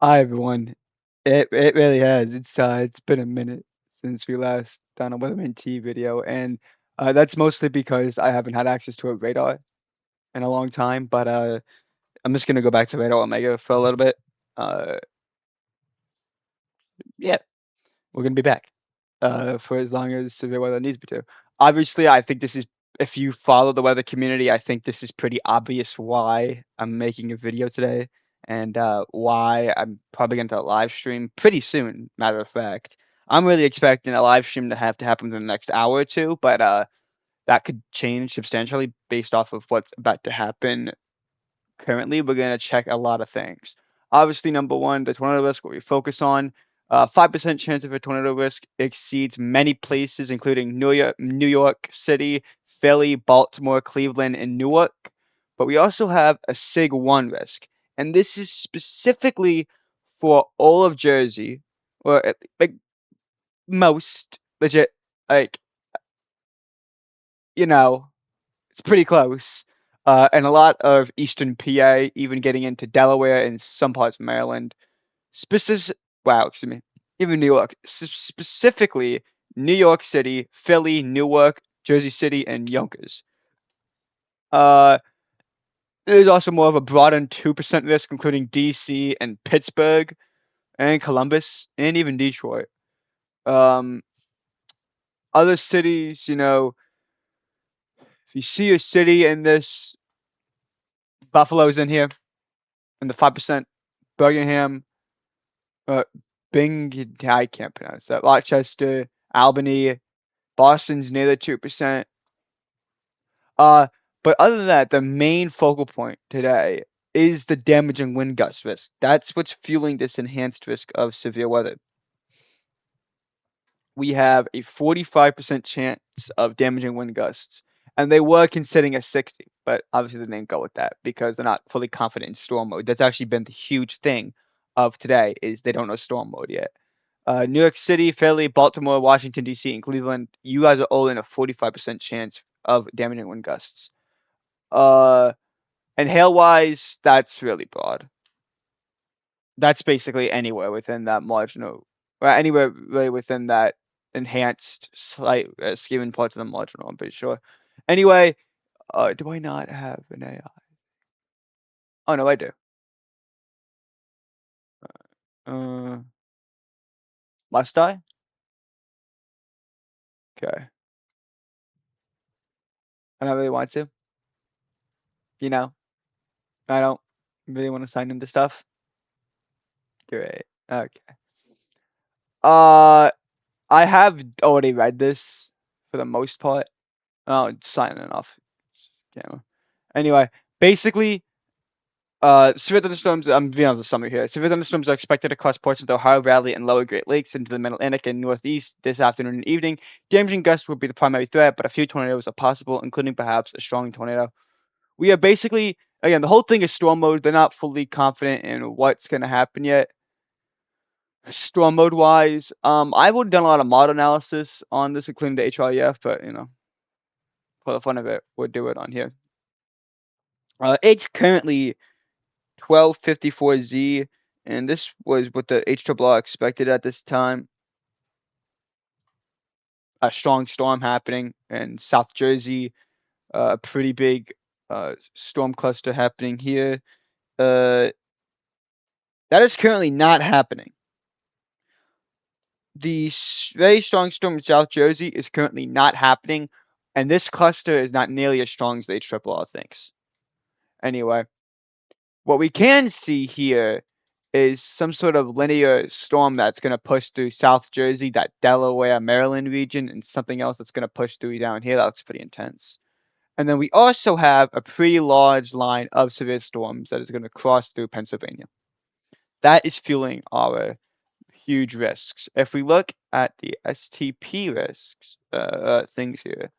Hi everyone. It really has. It's been a minute since we last done a Weatherman T video, and that's mostly because I haven't had access to a radar in a long time. But I'm just gonna go back to Radar Omega for a little bit. Uh, yeah, we're gonna be back for as long as severe weather needs me to. Obviously, I think this is if you follow the weather community, I think this is pretty obvious why I'm making a video today and why I'm probably going to live stream pretty soon. Matter of fact, I'm really expecting a live stream to happen in the next hour or two, but that could change substantially based off of what's about to happen. Currently, we're going to check a lot of things. Obviously, number one, the tornado risk, what we focus on. 5% chance of a tornado risk exceeds many places, including New York City, Philly, Baltimore, Cleveland, and Newark. But we also have a SIG 1 risk. And this is specifically for all of Jersey, or like most legit, like, you know, it's pretty close. And a lot of Eastern PA, even getting into Delaware and some parts of Maryland. Wow, excuse me. Even New York. Specifically, New York City, Philly, Newark, Jersey City, and Yonkers. Uh, there's also more of a broadened 2% risk, including DC and Pittsburgh and Columbus and even Detroit. Um, other cities, if you see a city in this, Buffalo's in here in the 5%. Birmingham, uh, I can't pronounce that. Rochester, Albany, Boston's near the 2%. Uh, but other than that, the main focal point today is the damaging wind gust risk. That's what's fueling this enhanced risk of severe weather. We have a 45% chance of damaging wind gusts, and they were considering a 60, but obviously they didn't go with that because they're not fully confident in storm mode. That's actually been the huge thing of today is they don't know storm mode yet. New York City, Philly, Baltimore, Washington D.C., and Cleveland, you guys are all in a 45% chance of damaging wind gusts. Uh, and hail wise, that's really broad. That's basically anywhere within that marginal, or anywhere really within that enhanced slight risk, even parts of the marginal, I'm pretty sure. Anyway, do I not have an AI? Oh no, I do. Uh, must I? Okay. I don't really want to. You know, I don't really want to sign into stuff. Great. Okay. Uh, I have already read this for the most part. Oh, it's signing off. Yeah. Anyway, basically, severe thunderstorms. I'm being on the summary here. Severe thunderstorms are expected across portions of the Ohio Valley and Lower Great Lakes into the Middle Atlantic and Northeast this afternoon and evening. Damaging gusts will be the primary threat, but a few tornadoes are possible, including perhaps a strong tornado. We are basically, again, the whole thing is storm mode. They're not fully confident in what's going to happen yet. Storm mode wise, I would have done a lot of model analysis on this, including the HREF, but for the fun of it, we'll do it on here. It's currently 1254Z, and this was what the HRR expected at this time. A strong storm happening in South Jersey, a pretty big storm cluster happening here. That is currently not happening. The very strong storm in South Jersey is currently not happening, and this cluster is not nearly as strong as the HRR thinks. Anyway, what we can see here is some sort of linear storm that's going to push through South Jersey, that Delaware, Maryland region, and something else that's going to push through down here. That looks pretty intense. And then we also have a pretty large line of severe storms that is going to cross through Pennsylvania. That is fueling our huge risks. If we look at the STP risks, things here,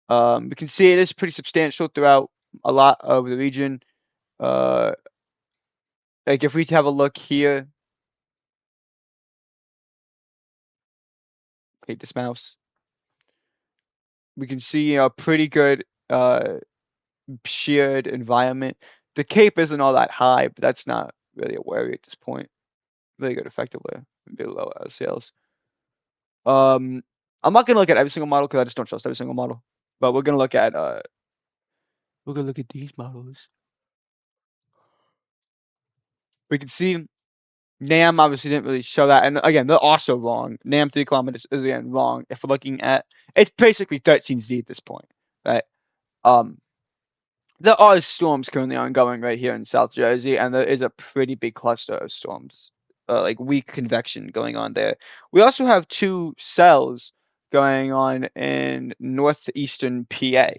we can see it is pretty substantial throughout a lot of the region. Like if we have a look here, hate this mouse. We can see a pretty good shared environment. The Cape isn't all that high, but that's not really a worry at this point. Really good effectively. Below our sales. I'm not gonna look at every single model because I just don't trust every single model. But we're gonna look at these models. We can see NAM obviously didn't really show that, and again, they're also wrong. NAM 3 kilometers is again wrong. If we're looking at, it's basically 13Z at this point, right? Um, there are storms currently ongoing right here in South Jersey, and there is a pretty big cluster of storms, like weak convection going on there. We also have 2 cells going on in northeastern PA.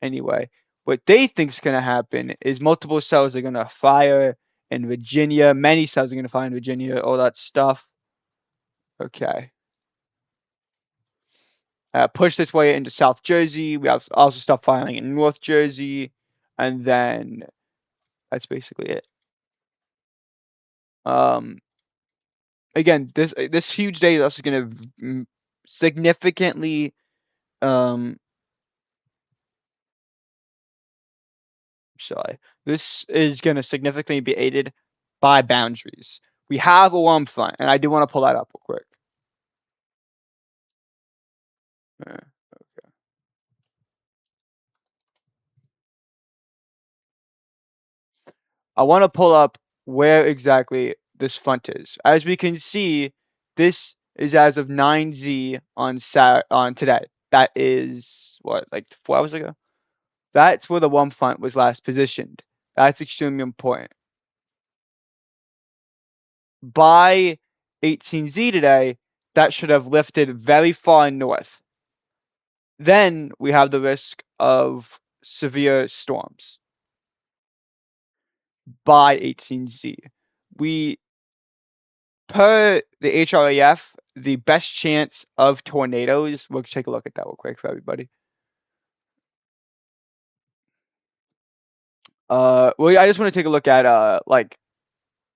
Anyway, what they think is going to happen is multiple cells are going to fire in Virginia. Many cells are going to fire in Virginia, all that stuff. Okay. Push this way into South Jersey. We also stuff firing in North Jersey. And then that's basically it. Again, this huge day is also going to significantly sorry. This is going to significantly be aided by boundaries. We have a warm front, and I do want to pull that up real quick. Okay. I want to pull up where exactly this front is. As we can see, this is as of 9Z on today. That is what, like 4 hours ago? That's where the warm front was last positioned. That's extremely important. By 18Z today, that should have lifted very far north. Then we have the risk of severe storms by 18Z. We, per the HRAF, the best chance of tornadoes, we'll take a look at that real quick for everybody. Well, I just want to take a look at like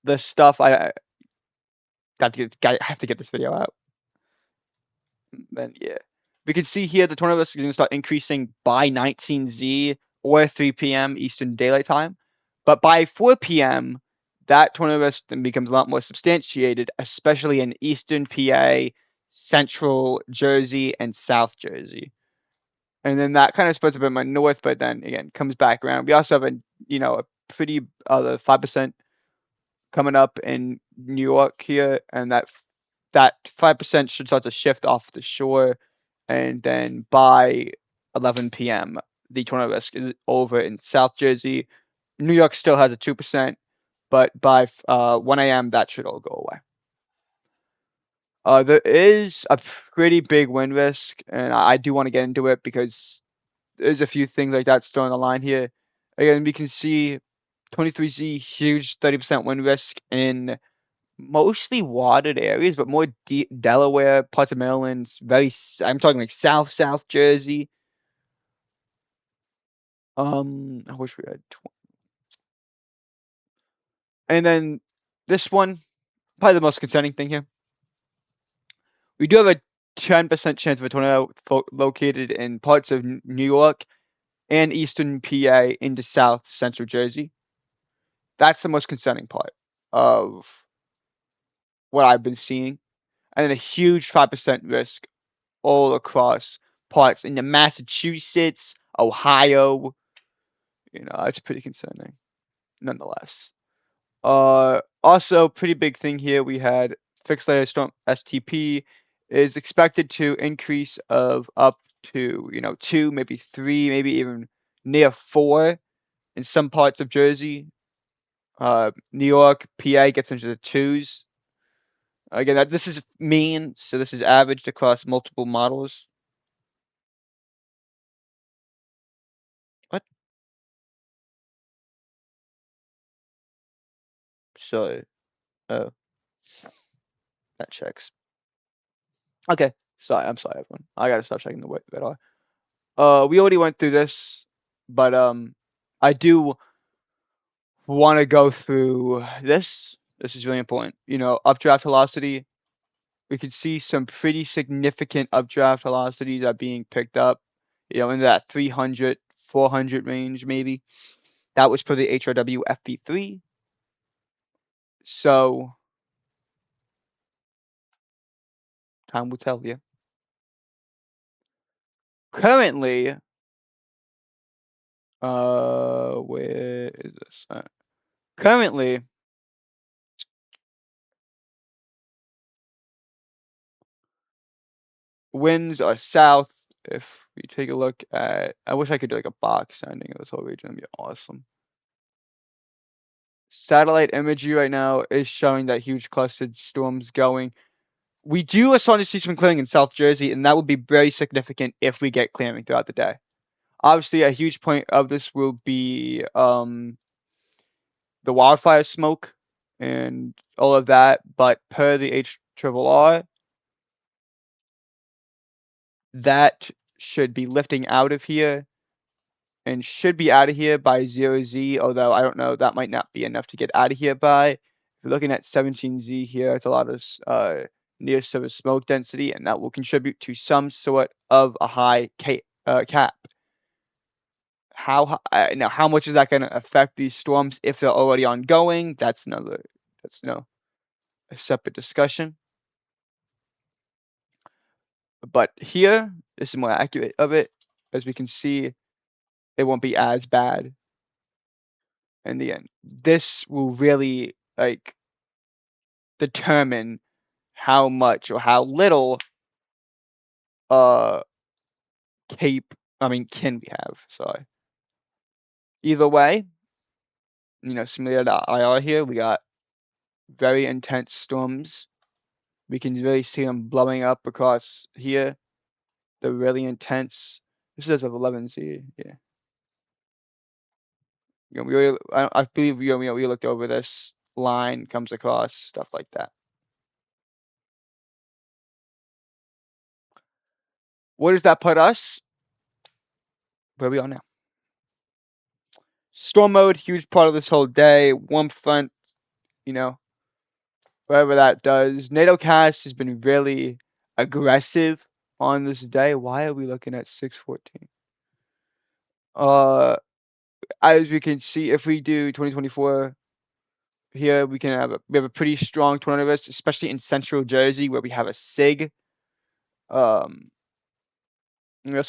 the stuff I have to get this video out. Then yeah, we can see here the tornado risk is going to start increasing by 19Z or 3 p.m. Eastern Daylight Time, but by 4 p.m. that tornado risk then becomes a lot more substantiated, especially in Eastern PA, Central Jersey, and South Jersey. And then that kind of spreads a bit more north, but then again comes back around. We also have a pretty 5% coming up in New York here, and that 5% should start to shift off the shore, and then by 11 p.m. the tornado risk is over in South Jersey. New York still has a 2%, but by 1 a.m. that should all go away. There is a pretty big wind risk, and I do want to get into it because there's a few things like that still on the line here. Again, we can see 23Z huge 30% wind risk in mostly watered areas, but more Delaware, parts of Maryland, I'm talking like South Jersey. I wish we had and then this one, probably the most concerning thing here. We do have a 10% chance of a tornado located in parts of New York and eastern PA into South Central Jersey. That's the most concerning part of what I've been seeing. And then a huge 5% risk all across parts into Massachusetts, Ohio. That's pretty concerning, nonetheless. Also, pretty big thing here. We had fixed layer storm STP is expected to increase of up to 2, maybe 3, maybe even near 4 in some parts of Jersey. New York, PA gets into the 2s. Again, this is mean, so this is averaged across multiple models. What? So, oh, that checks. Okay, sorry. I'm sorry, everyone. I gotta stop checking the radar. We already went through this, but I do want to go through this. This is really important. Updraft velocity. We can see some pretty significant updraft velocities are being picked up. In that 300, 400 range, maybe. That was per the HRW FP3. So time will tell you. Currently, where is this? Currently, winds are south. If we take a look at, I wish I could do like a box sounding of this whole region. That'd be awesome. Satellite imagery right now is showing that huge clustered storms going. We do are starting to see some clearing in South Jersey, and that would be very significant if we get clearing throughout the day. Obviously, a huge point of this will be the wildfire smoke and all of that. But per the HRRR, that should be lifting out of here and should be out of here by 0Z, although I don't know, that might not be enough to get out of here by. If you're looking at 17Z here, it's a lot of near surface smoke density, and that will contribute to some sort of a high cap. Now, how much is that going to affect these storms if they're already ongoing? That's a separate discussion. But here is more accurate of it. As we can see, it won't be as bad in the end. This will really like determine how much or how little uh can we have. Sorry. Either way, simulated IR here, we got very intense storms. We can really see them blowing up across here. They're really intense. This is of 11Z, yeah. I believe we looked over this line comes across stuff like that. Where does that put us? Where we are now. Storm mode, huge part of this whole day. Warm front, whatever that does. NATO cast has been really aggressive on this day. Why are we looking at 614? As we can see, if we do 2024 here, we have a pretty strong tornado risk, especially in central Jersey where we have a SIG. We also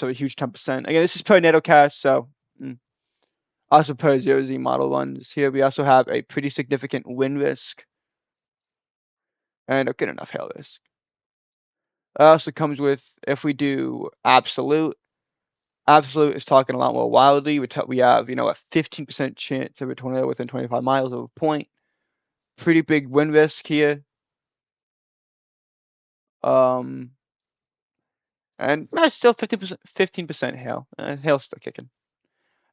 have a huge 10%. Again, this is per NatoCast, so also per 0Z model ones. Here we also have a pretty significant wind risk and a good enough hail risk. It also comes with, if we do absolute is talking a lot more wildly. We have, a 15% chance of a tornado within 25 miles of a point. Pretty big wind risk here. And still 15% hail. Hail's still kicking.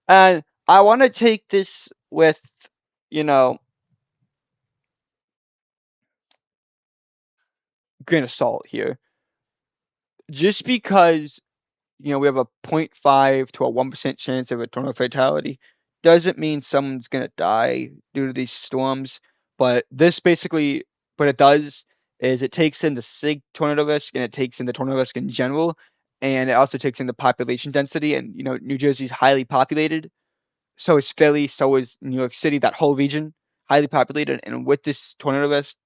And I want to take this with, grain of salt here. Just because, we have a 0.5 to a 1% chance of a tornado fatality doesn't mean someone's going to die due to these storms. But this basically, what it does is it takes in the SIG tornado risk and it takes in the tornado risk in general. And it also takes in the population density. And, New Jersey is highly populated. So is Philly, so is New York City, that whole region, highly populated. And with this tornado risk,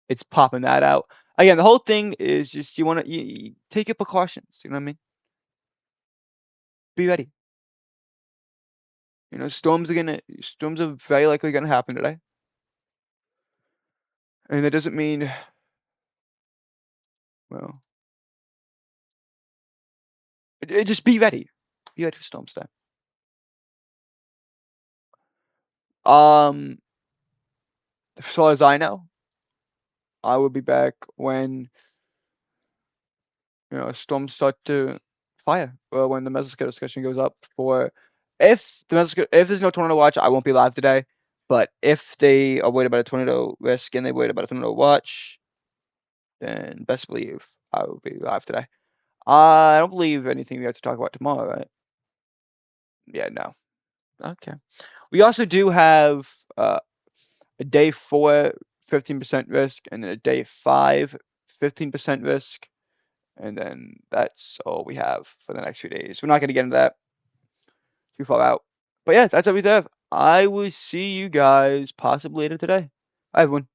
it's popping that out. Again, the whole thing is just you want to you take your precautions. You know what I mean? Be ready. Storms are very likely gonna happen today, and that doesn't mean, well, just be ready. Be ready for storms today. As far as I know, I will be back when storms start to fire, or when the Mesoscale discussion goes up for. If there's no tornado watch, I won't be live today. But if they are worried about a tornado risk and they worried about a tornado watch, then best believe I will be live today. I don't believe anything we have to talk about tomorrow, right? Yeah, no. Okay. We also do have a day 4 15% risk and then a day 5 15% risk. And then that's all we have for the next few days. We're not going to get into that too far out. But yeah, that's everything. I will see you guys possibly later today. Hi, everyone.